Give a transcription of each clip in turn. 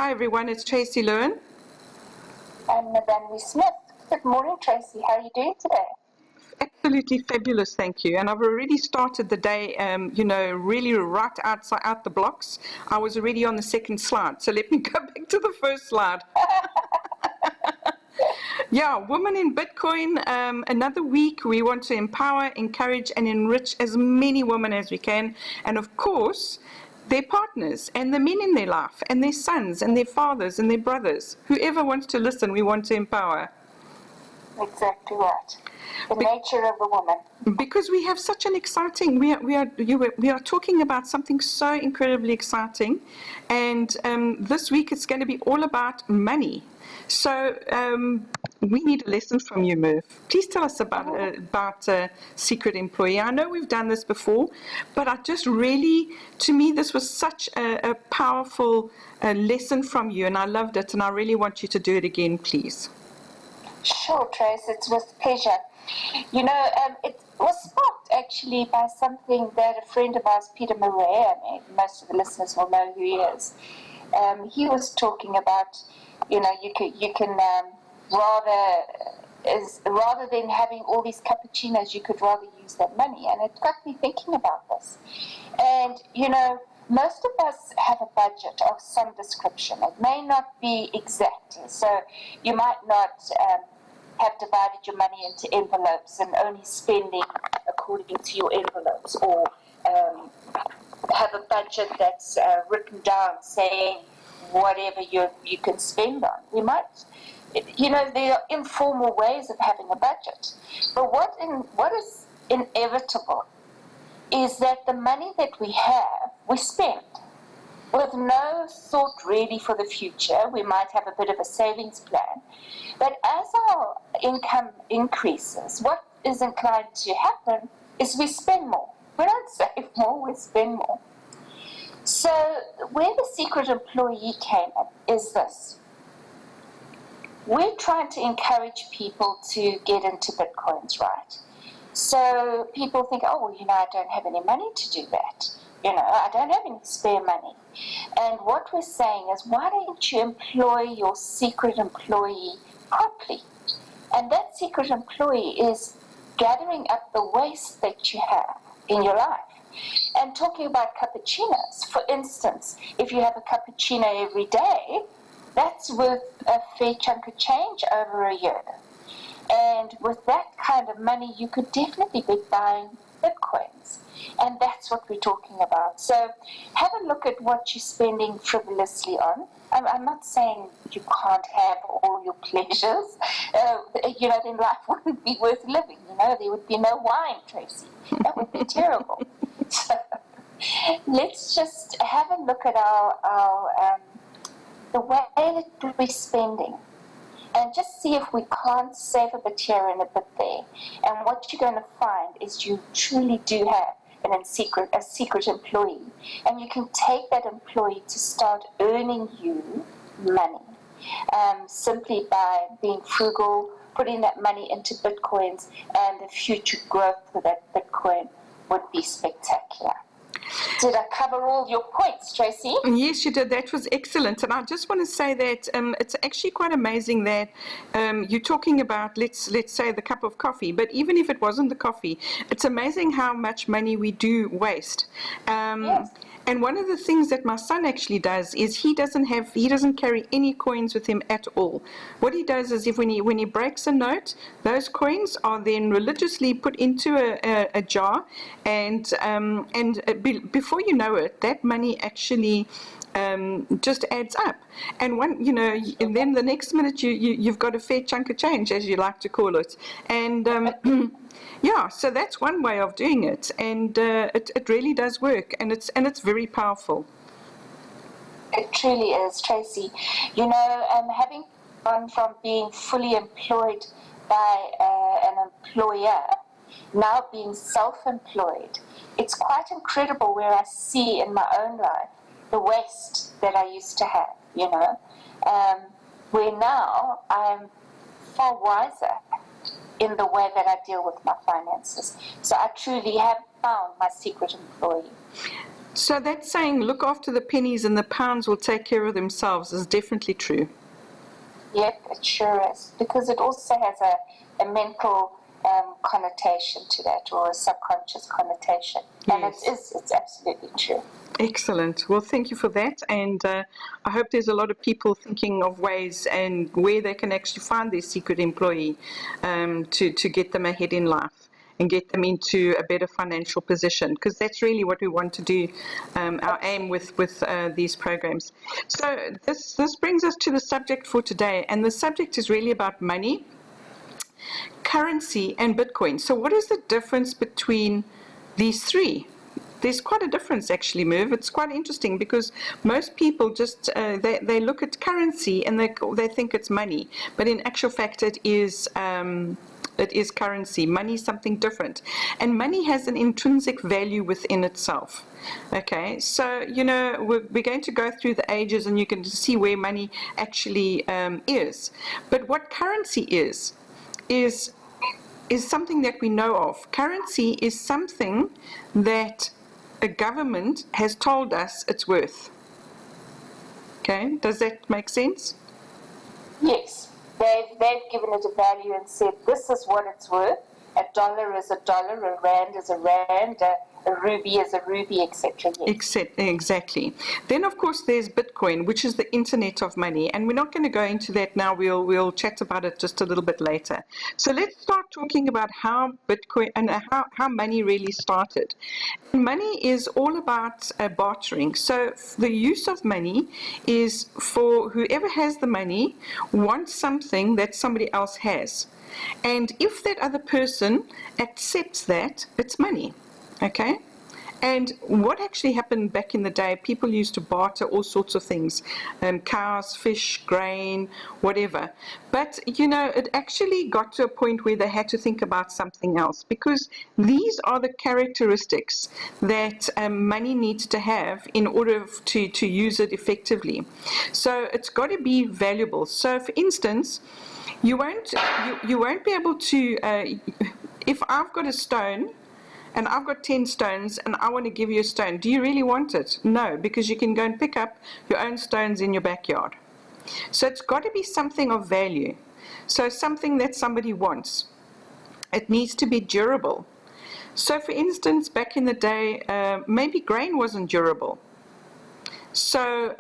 Hi everyone, it's Tracy Lewin. And Madame Smith. Good morning, Tracy. How are you doing today? Absolutely fabulous, thank you. And I've already started the day, really right out the blocks. I was already on the second slide, so let me go back to the first slide. Yeah, Women in Bitcoin, another week. We want to empower, encourage, and enrich as many women as we can. And of course, their partners and the men in their life and their sons and their fathers and their brothers. Whoever wants to listen, we want to empower. Exactly right. The nature of the woman. Because we have such an exciting, we are talking about something so incredibly exciting, and this week it's going to be all about money. So we need a lesson from you, Merv. Please tell us about secret employee. I know we've done this before, but I just really, to me, this was such a powerful lesson from you, and I loved it, and I really want you to do it again, please. Sure, Trace, it's with pleasure. You know, it was sparked actually by something that a friend of ours, Peter Murray, I mean, most of the listeners will know who he is. He was talking about, you know, you can rather than having all these cappuccinos, you could rather use that money. And it got me thinking about this. And, you know, most of us have a budget of some description. It may not be exact. So you might not have divided your money into envelopes and only spending according to your envelopes, or have a budget that's written down saying whatever you can spend on. We might, you know, there are informal ways of having a budget. But what is inevitable is that the money that we have, we spend with no thought really for the future. We might have a bit of a savings plan. But as our income increases, what is inclined to happen is we spend more. We don't save more, we spend more. So where the secret employee came in is this. We're trying to encourage people to get into Bitcoins, right? So people think, oh, well, you know, I don't have any money to do that. You know, I don't have any spare money. And what we're saying is, why don't you employ your secret employee properly? And that secret employee is gathering up the waste that you have in your life. And talking about cappuccinos, for instance, if you have a cappuccino every day, that's worth a fair chunk of change over a year. And with that kind of money, you could definitely be buying Bitcoins. And that's what we're talking about. So have a look at what you're spending frivolously on. I'm not saying you can't have all your pleasures. You know, then life wouldn't be worth living. You know, there would be no wine, Tracy. That would be terrible. So let's just have a look at our the way that we're spending. And just see if we can't save a bit here and a bit there. And what you're going to find is you truly do have a secret employee. And you can take that employee to start earning you money. Simply by being frugal, putting that money into Bitcoins, and the future growth for that Bitcoin would be spectacular. Did I cover all your points, Tracy? Yes, you did. That was excellent. And I just want to say that it's actually quite amazing that you're talking about, let's say, the cup of coffee. But even if it wasn't the coffee, it's amazing how much money we do waste. Yes. And one of the things that my son actually does is he doesn't carry any coins with him at all. What he does is when he breaks a note, those coins are then religiously put into a jar, and before you know it, that money actually just adds up. And and then the next minute you've got a fair chunk of change, as you like to call it. And yeah, so that's one way of doing it, and it really does work, and it's very powerful. It truly is, Tracy. You know, having gone from being fully employed by an employer, now being self-employed, it's quite incredible where I see in my own life the waste that I used to have, you know, where now I'm far wiser in the way that I deal with my finances. So I truly have found my secret employee. So that saying, look after the pennies and the pounds will take care of themselves, is definitely true. Yep, it sure is. Because it also has a mental connotation to that, or a subconscious connotation. And Yes. it's absolutely true. Excellent. Well, thank you for that. And I hope there's a lot of people thinking of ways and where they can actually find their secret employee to get them ahead in life and get them into a better financial position, because that's really what we want to do, our aim with these programs. So this brings us to the subject for today, and the subject is really about money, currency, and Bitcoin. So what is the difference between these three? There's quite a difference, actually, Merv. It's quite interesting because most people just they look at currency and they think it's money, but in actual fact it is currency. Money is something different, and money has an intrinsic value within itself. Okay, so we're going to go through the ages, and you can see where money actually is. But what currency is something that we know of. Currency is something that a government has told us it's worth. Okay, does that make sense? Yes, they've given it a value and said this is what it's worth. A dollar is a dollar, a rand is a rand, a ruby is a ruby, etc. Yes. Exactly. Then, of course, there's Bitcoin, which is the internet of money, and we're not going to go into that now. We'll chat about it just a little bit later. So let's start talking about how Bitcoin and how money really started. Money is all about bartering. So the use of money is for whoever has the money wants something that somebody else has. And if that other person accepts that, it's money. Okay? And what actually happened back in the day, people used to barter all sorts of things, cows, fish, grain, whatever. But, it actually got to a point where they had to think about something else, because these are the characteristics that money needs to have in order to use it effectively. So it's got to be valuable. So, for instance, you won't be able to, if I've got a stone, and I've got 10 stones and I want to give you a stone, do you really want it? No, because you can go and pick up your own stones in your backyard. So it's got to be something of value. So something that somebody wants. It needs to be durable. So for instance, back in the day, maybe grain wasn't durable. So,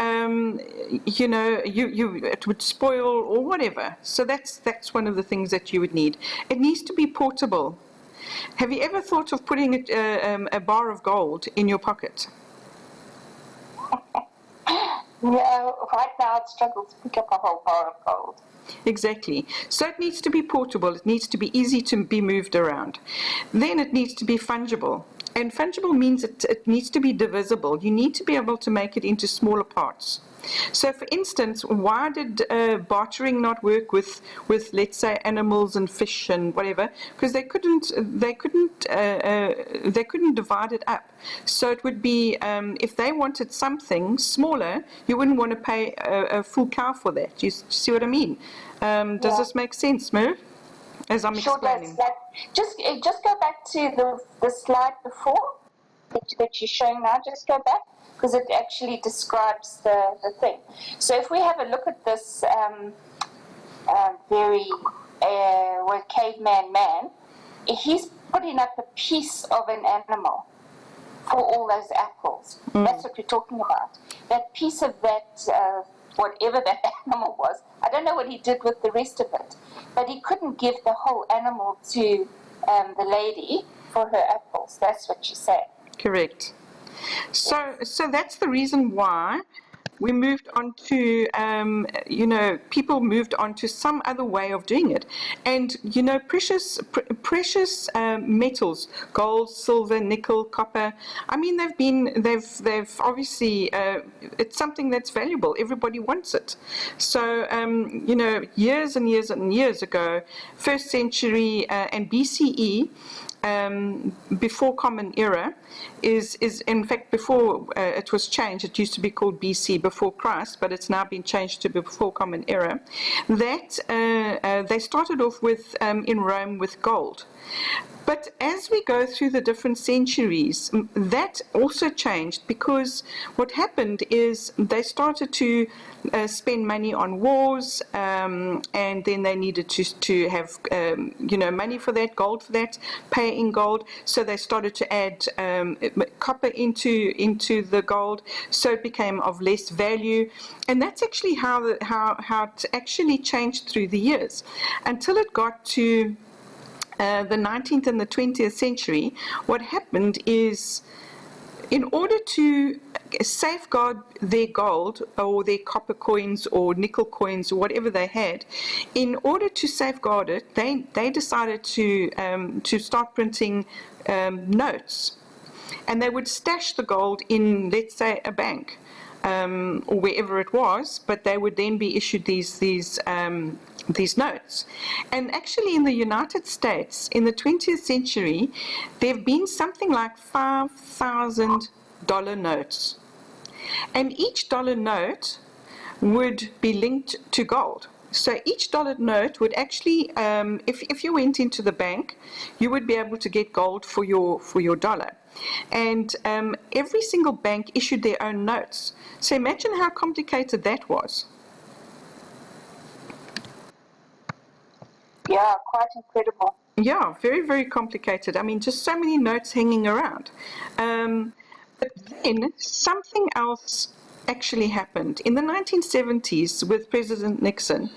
it would spoil or whatever. So that's one of the things that you would need. It needs to be portable. Have you ever thought of putting a bar of gold in your pocket? No, right now I'd struggle to pick up a whole bar of gold. Exactly. So it needs to be portable. It needs to be easy to be moved around. Then it needs to be fungible. And fungible means it needs to be divisible. You need to be able to make it into smaller parts. So, for instance, why did bartering not work with let's say animals and fish and whatever? Because they couldn't divide it up. So it would be if they wanted something smaller, you wouldn't want to pay a full cow for that. You see what I mean? Does this make sense, Merv? As I'm explaining. Just go back to the slide before that you're showing now. Just go back, because it actually describes the thing. So if we have a look at this caveman man, he's putting up a piece of an animal for all those apples. That's what we're talking about. That piece of that, whatever that animal was, I don't know what he did with the rest of it, but he couldn't give the whole animal to the lady for her apples. That's what you say. Correct. So that's the reason why we moved on to, people moved on to some other way of doing it. And, precious metals, gold, silver, nickel, copper, I mean, they've obviously, it's something that's valuable. Everybody wants it. So, years and years and years ago, 1st century and BCE, before Common Era, is in fact before it was changed. It used to be called BC. before Christ, but it's now been changed to before Common Era, that they started off with in Rome with gold. But as we go through the different centuries, that also changed, because what happened is they started to spend money on wars, and then they needed to have money for that, gold for that, pay in gold. So they started to add copper into the gold, so it became of less value, and that's actually how it actually changed through the years, until it got to the 19th and the 20th century. What happened is, in order to safeguard their gold or their copper coins or nickel coins or whatever they had, in order to safeguard it, they decided to start printing notes, and they would stash the gold in, let's say, a bank, or wherever it was, but they would then be issued these notes. And actually in the United States, in the 20th century, there have been something like $5,000 notes. And each dollar note would be linked to gold. So each dollar note would actually, if you went into the bank, you would be able to get gold for your dollar. And every single bank issued their own notes. So imagine how complicated that was. Yeah, quite incredible. Yeah, very, very complicated. I mean, just so many notes hanging around. But then something else actually happened. In the 1970s, with President Nixon,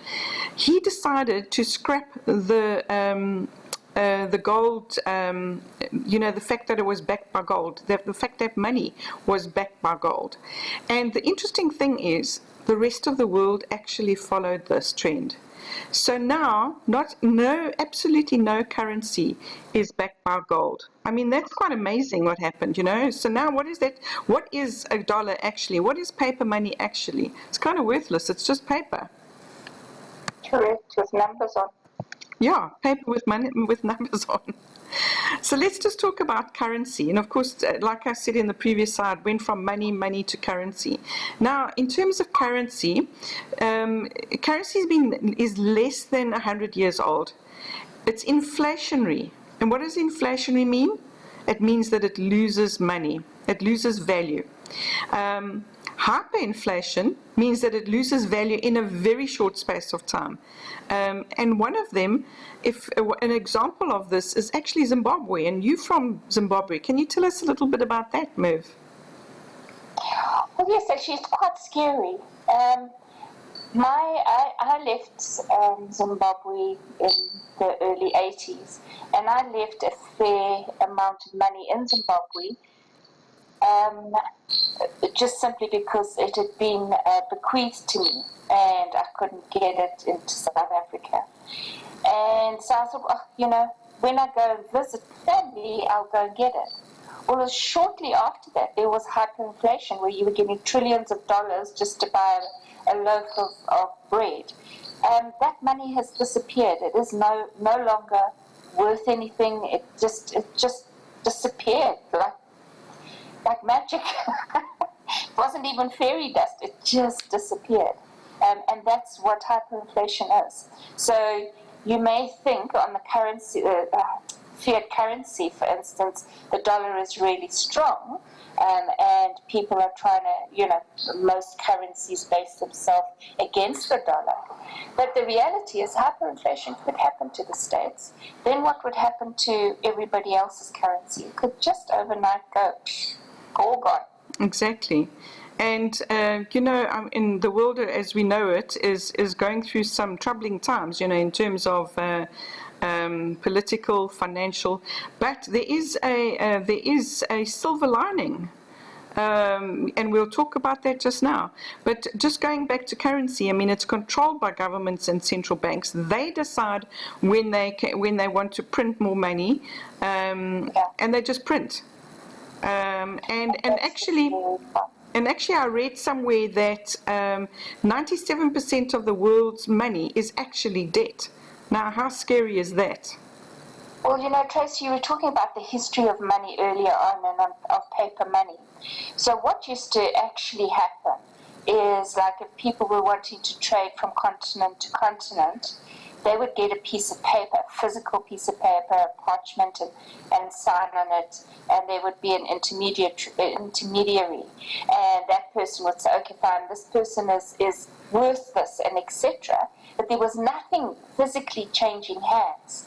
he decided to scrap the gold, the fact that it was backed by gold, the fact that money was backed by gold. And the interesting thing is, the rest of the world actually followed this trend. So now, absolutely no currency is backed by gold. I mean, that's quite amazing what happened, So now what is that? What is a dollar actually? What is paper money actually? It's kind of worthless. It's just paper. Correct, with numbers on. Yeah, paper with money, with numbers on. So let's just talk about currency. And of course, like I said in the previous slide, went from money to currency. Now, in terms of currency, currency is less than 100 years old. It's inflationary. And what does inflationary mean? It means that it loses money. It loses value. Hyperinflation means that it loses value in a very short space of time. And one of them, an example of this is actually Zimbabwe, and you from Zimbabwe. Can you tell us a little bit about that, Merv? Well, yes, actually, it's quite scary. I left Zimbabwe in the early 80s, and I left a fair amount of money in Zimbabwe, just simply because it had been bequeathed to me, and I couldn't get it into South Africa. And so I thought, when I go and visit family, I'll go and get it. Well, shortly after that, there was hyperinflation, where you were getting trillions of dollars just to buy a loaf of bread. And that money has disappeared. It is no longer worth anything. It just disappeared like magic. It wasn't even fairy dust. It just disappeared. And that's what hyperinflation is. So you may think on the currency, fiat currency, for instance, the dollar is really strong, and people are trying to, most currencies base themselves against the dollar. But the reality is hyperinflation could happen to the States. Then what would happen to everybody else's currency? It could just overnight go, all gone. Exactly. And, in the world as we know it is going through some troubling times, in terms of political, financial, but there is a silver lining. And we'll talk about that just now. But just going back to currency, I mean, it's controlled by governments and central banks. They decide when they want to print more money, and they just print. And actually, I read somewhere that 97% of the world's money is actually debt. Now, how scary is that? Well, Tracy, you were talking about the history of money earlier on, and of paper money. So what used to actually happen is like if people were wanting to trade from continent to continent, they would get a piece of paper, a physical piece of paper, a parchment, and sign on it, and there would be an intermediary, and that person would say, okay, fine, this person is worth this, and etc. But there was nothing physically changing hands,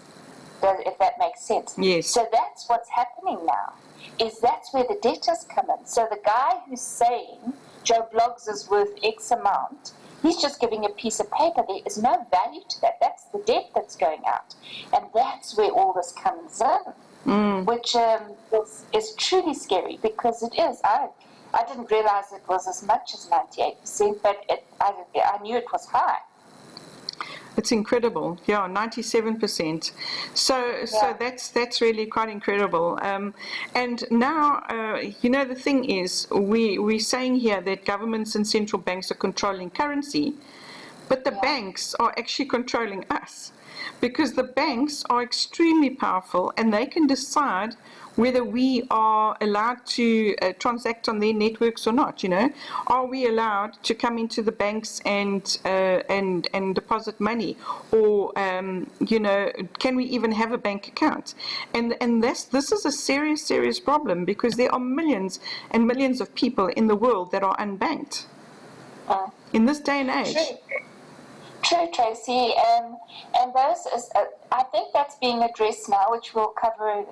if that makes sense. Yes. So that's what's happening now, is that's where the debtors come in. So the guy who's saying Joe Bloggs is worth X amount, he's just giving a piece of paper. There is no value to that. That's the debt that's going out. And that's where all this comes in, which is truly scary, because it is. I didn't realize it was as much as 98%, but I knew it was high. It's incredible, 97%. So that's really quite incredible. And now, the thing is, we're saying here that governments and central banks are controlling currency, but the banks are actually controlling us, because the banks are extremely powerful and they can decide whether we are allowed to transact on their networks or not. Are we allowed to come into the banks and deposit money, or can we even have a bank account? And this is a serious problem, because there are millions and millions of people in the world that are unbanked in this day and age. True, Tracy, and those is, I think that's being addressed now, which we'll cover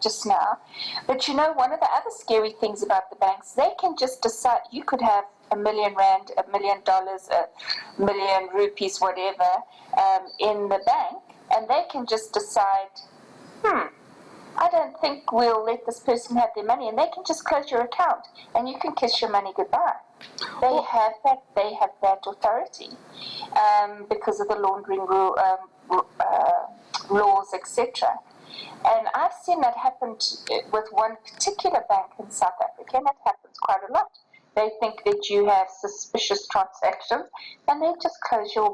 just now. But one of the other scary things about the banks, they can just decide. You could have R1 million, $1 million, a million rupees, whatever, in the bank, and they can just decide, I don't think we'll let this person have their money, and they can just close your account, and you can kiss your money goodbye. They have that authority, because of the laundering laws, etc. And I've seen that happen with one particular bank in South Africa, and it happens quite a lot. They think that you have suspicious transactions, and they just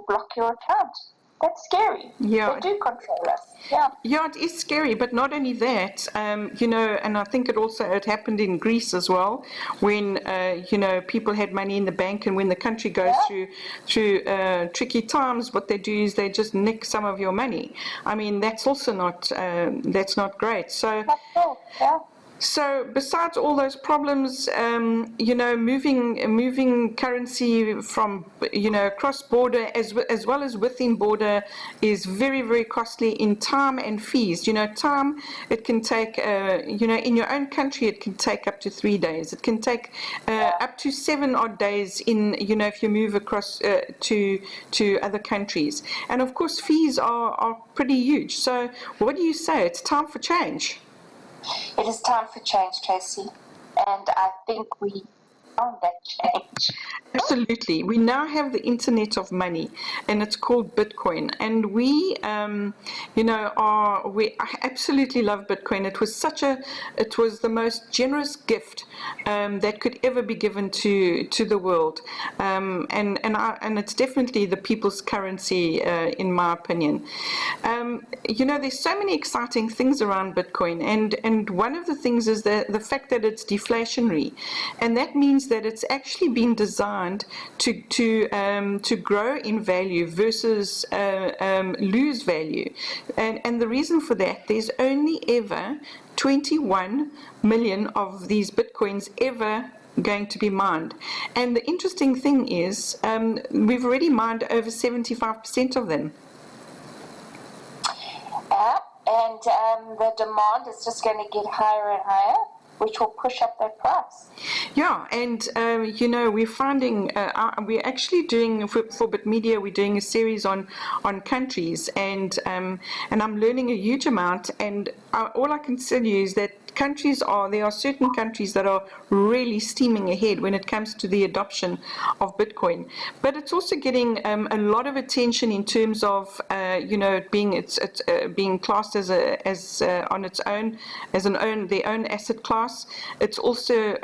block your account. That's scary. Yeah. They do control us. Yeah, it is scary, but not only that, and I think it happened in Greece as well, when, people had money in the bank, and when the country goes through tricky times, what they do is they just nick some of your money. I mean, that's also that's not great. So, So besides all those problems, moving currency from, cross-border as well as within border is very, very costly in time and fees. Time, it can take, in your own country, it can take up to 3 days. It can take up to 7 odd days if you move across to other countries. And of course, fees are pretty huge. So what do you say? It's time for change. It is time for change, Tracy, and I think we found that change. Absolutely. We now have the internet of money, and it's called Bitcoin. And we, I absolutely love Bitcoin. It was the most generous gift that could ever be given to the world. And it's definitely the people's currency, in my opinion. There's so many exciting things around Bitcoin, and one of the things is the fact that it's deflationary, and that means that it's actually been designed to grow in value versus lose value. And the reason for that, there's only ever 21 million of these Bitcoins ever going to be mined. And the interesting thing is, we've already mined over 75% of them. And the demand is just going to get higher and higher, which will push up that price. Yeah, and we're finding we're actually doing for BitMedia, we're doing a series on countries, and I'm learning a huge amount. And all I can tell you is that there are certain countries that are really steaming ahead when it comes to the adoption of Bitcoin. But it's also getting a lot of attention in terms of being classed as on its own, their own asset class. It's also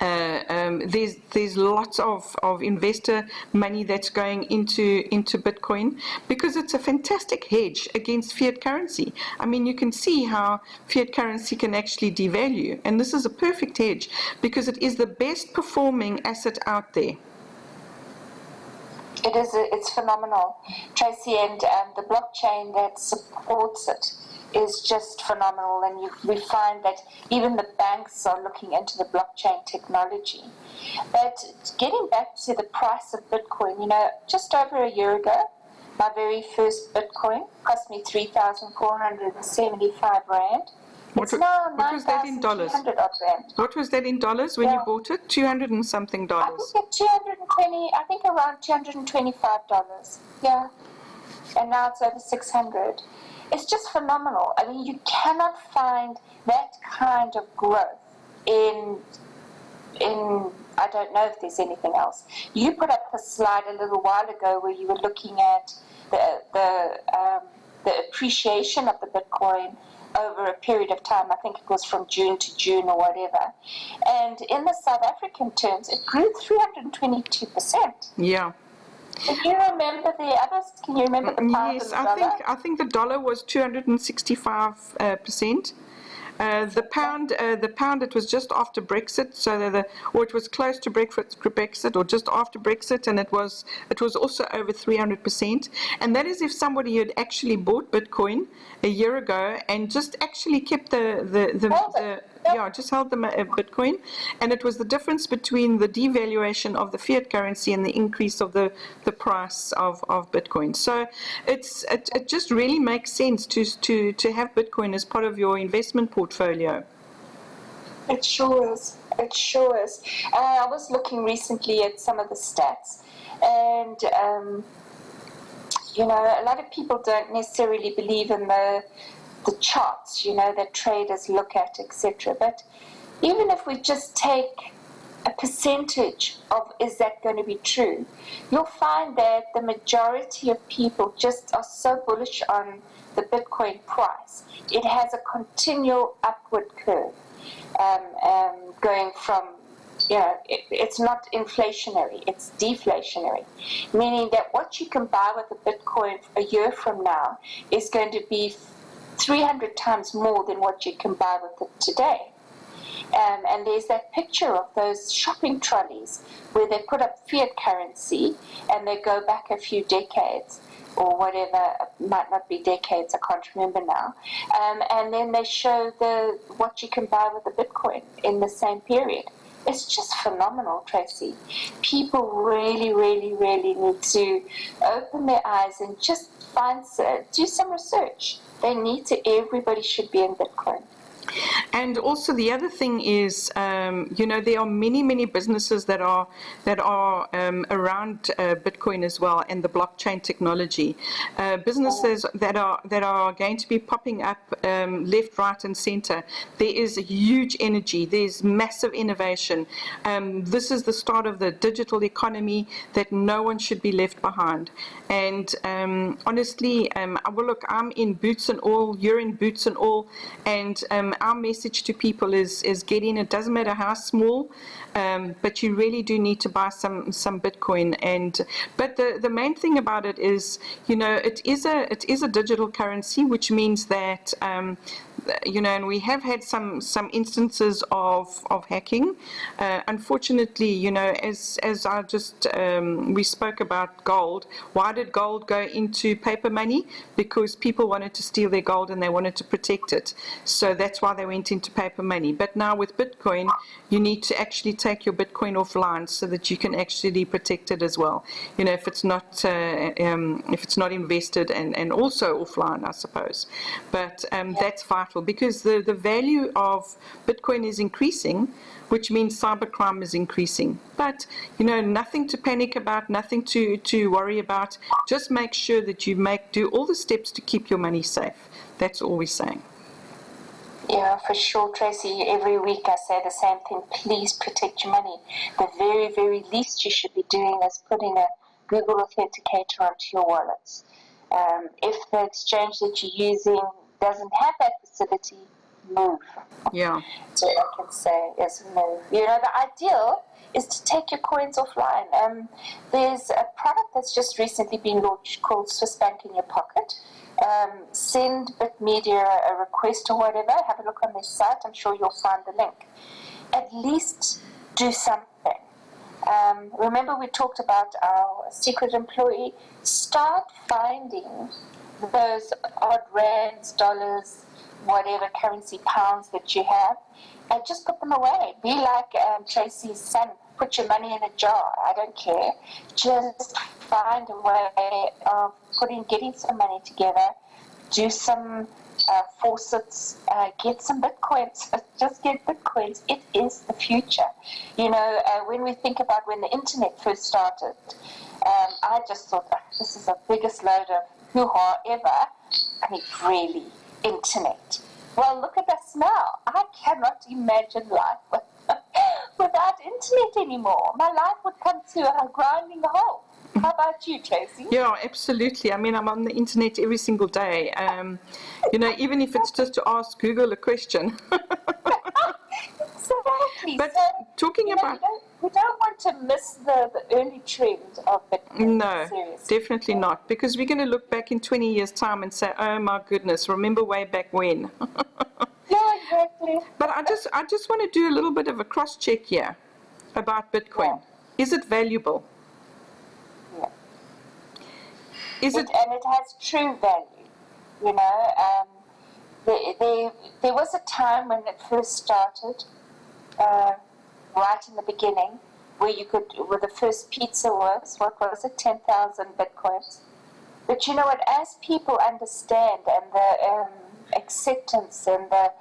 There's lots of investor money that's going into Bitcoin because it's a fantastic hedge against fiat currency. I mean, you can see how fiat currency can actually devalue, and this is a perfect hedge because it is the best performing asset out there. It's phenomenal, Tracy, and the blockchain that supports it is just phenomenal, and we find that even the banks are looking into the blockchain technology. But getting back to the price of Bitcoin, just over a year ago, my very first Bitcoin cost me 3,475 Rand. It's now what was that in dollars? 9,200 odd Rand. What was that in dollars when you bought it? $200 and something. I think around $225. Yeah. And now it's over 600. It's just phenomenal. I mean, you cannot find that kind of growth in I don't know if there's anything else. You put up a slide a little while ago where you were looking at the appreciation of the Bitcoin over a period of time. I think it was from June to June or whatever. And in the South African terms, it grew 322%. Yeah. Can you remember the others? Can you remember the pound yes, and the dollar? I think the dollar was 265%. The pound, it was just after Brexit, or it was close to Brexit, or just after Brexit, and it was also over 300%. And that is if somebody had actually bought Bitcoin a year ago and just actually kept just held the Bitcoin, and it was the difference between the devaluation of the fiat currency and the increase of the price of Bitcoin. So it just really makes sense to have Bitcoin as part of your investment portfolio. It sure is. It sure is. I was looking recently at some of the stats, and a lot of people don't necessarily believe in the charts, that traders look at, etc. But even if we just take a percentage of is that going to be true, you'll find that the majority of people just are so bullish on the Bitcoin price. It has a continual upward curve, going from, it's not inflationary, it's deflationary, meaning that what you can buy with a Bitcoin a year from now is going to be 300 times more than what you can buy with it today. And there's that picture of those shopping trolleys where they put up fiat currency and they go back a few decades or whatever, it might not be decades, I can't remember now. And then they show what you can buy with a Bitcoin in the same period. It's just phenomenal, Tracy. People really, really, really need to open their eyes and just do some research. Everybody should be in Bitcoin. And also the other thing is, there are many businesses that are around Bitcoin as well, and the blockchain technology. Businesses that are going to be popping up left, right, and center. There is a huge energy. There's massive innovation. This is the start of the digital economy that no one should be left behind. And honestly, well, look, I'm in boots and all. You're in boots and all, and our message to people is get in. It doesn't matter how small, but you really do need to buy some Bitcoin. But the main thing about it is, it is a digital currency, which means that and we have had some instances of hacking. Unfortunately, as I just we spoke about gold. Why did gold go into paper money? Because people wanted to steal their gold and they wanted to protect it. So that's why they went into paper money. But now with Bitcoin, you need to actually take your Bitcoin offline so that you can actually protect it as well. If it's not invested and also offline, I suppose. But that's vital because the value of Bitcoin is increasing, which means cybercrime is increasing. But, nothing to panic about, nothing to worry about. Just make sure that you do all the steps to keep your money safe. That's all we're saying. Yeah, for sure, Tracy. Every week I say the same thing. Please protect your money. The very, very least you should be doing is putting a Google Authenticator onto your wallets. If the exchange that you're using doesn't have that facility, move. Yeah. So I can say is move. You know, the ideal is to take your coins offline. There's a product that's just recently been launched called Swiss Bank in Your Pocket. Send Bitmedia a request or whatever. Have a look on their site. I'm sure you'll find the link. At least do something. Remember we talked about our secret employee? Start finding those odd rands, dollars, whatever currency, pounds that you have, and just put them away. Be like Tracy's son, put your money in a jar. I don't care. Just find a way of getting some money together, do some faucets, get some bitcoins. Just get bitcoins. It is the future. You know, when we think about when the internet first started, I just thought, this is the biggest load of hoo-ha ever. I mean, really, internet. Well, look at us now. I cannot imagine life without internet anymore. My life would come to a grinding halt. How about you, Tracy? Yeah, absolutely. I mean, I'm on the internet every single day. You know, even if it's just to ask Google a question. Exactly. But so, talking about... we don't want to miss the early trend of Bitcoin. No, seriously. definitely not. Because we're going to look back in 20 years' time and say, oh my goodness, remember way back when. Yeah, exactly. But I just want to do a little bit of a cross-check here about Bitcoin. Yeah. Is it valuable? Yeah. Is it... And it has true value. You know, there was a time when it first started, right in the beginning, where the first pizza was, what was it, 10,000 bitcoins. But you know what, as people understand and the acceptance and the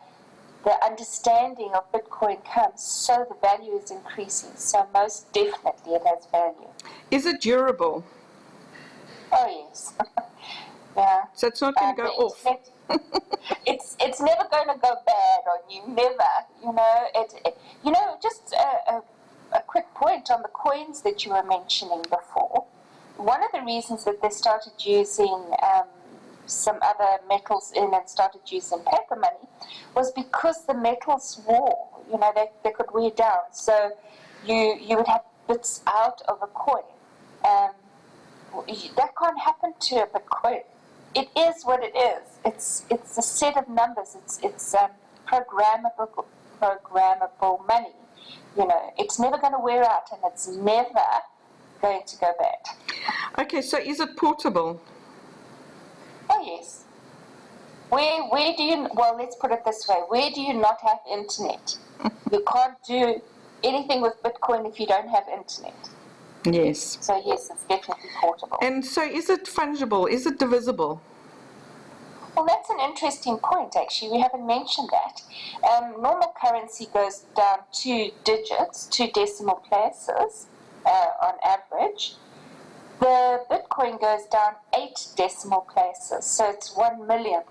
understanding of Bitcoin comes, so the value is increasing. So most definitely it has value. Is it durable? Oh, yes. Yeah. So it's not going to go off. It's never going to go bad on you. Never. You know. Just a quick point on the coins that you were mentioning before. One of the reasons that they started using some other metals in and started using paper money was because the metals wore. You know, they could wear down. So you would have bits out of a coin. That can't happen to a Bitcoin. It is what it is. It's a set of numbers. It's programmable money. You know, it's never going to wear out, and it's never going to go bad. Okay, so is it portable? Oh yes. Where do you? Well, let's put it this way. Where do you not have internet? You can't do anything with Bitcoin if you don't have internet. Yes. So yes, it's definitely portable. And so is it fungible? Is it divisible? Well, that's an interesting point, actually. We haven't mentioned that. Normal currency goes down 2 digits, 2 decimal places on average. The Bitcoin goes down 8 decimal places, so it's 1 millionth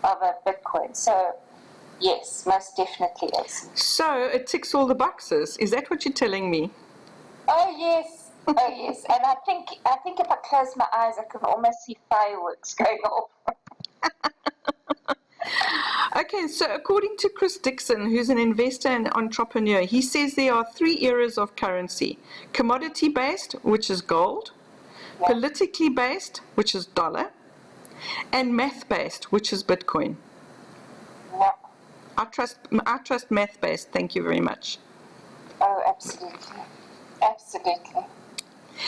of a Bitcoin. So, yes, most definitely is. So it ticks all the boxes. Is that what you're telling me? Oh, yes. Oh, yes. And I think if I close my eyes, I can almost see fireworks going off. Okay, so according to Chris Dixon, who's an investor and entrepreneur, he says there are 3 eras of currency: commodity-based, which is gold, politically based, which is dollar, and math-based, which is Bitcoin. Yeah. I trust math-based. Thank you very much. Oh, absolutely. Absolutely.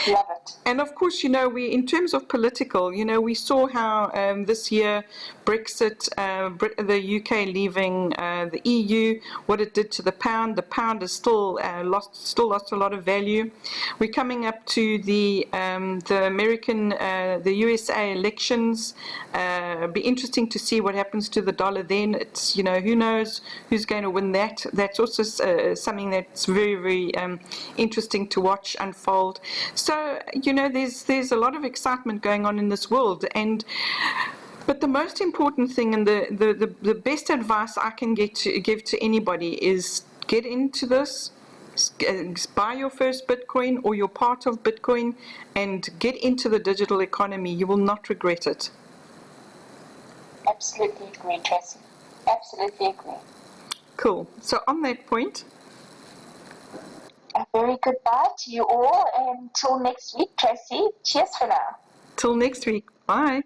Love it. And of course, you know, in terms of political, you know, we saw how this year Brexit, the UK leaving the EU, what it did to the pound. The pound has still lost a lot of value. We're coming up to the USA elections. Be interesting to see what happens to the dollar then. It's, you know, who knows who's going to win that. That's also something that's very, very interesting to watch unfold. So, you know, there's a lot of excitement going on in this world, but the most important thing and the best advice I can give to anybody is get into this, buy your first Bitcoin or your part of Bitcoin, and get into the digital economy. You will not regret it. Absolutely agree, Tracy. Absolutely agree. Cool. So on that point, A very good bye to you all. Until next week, Tracy. Cheers for now. till next week. Bye.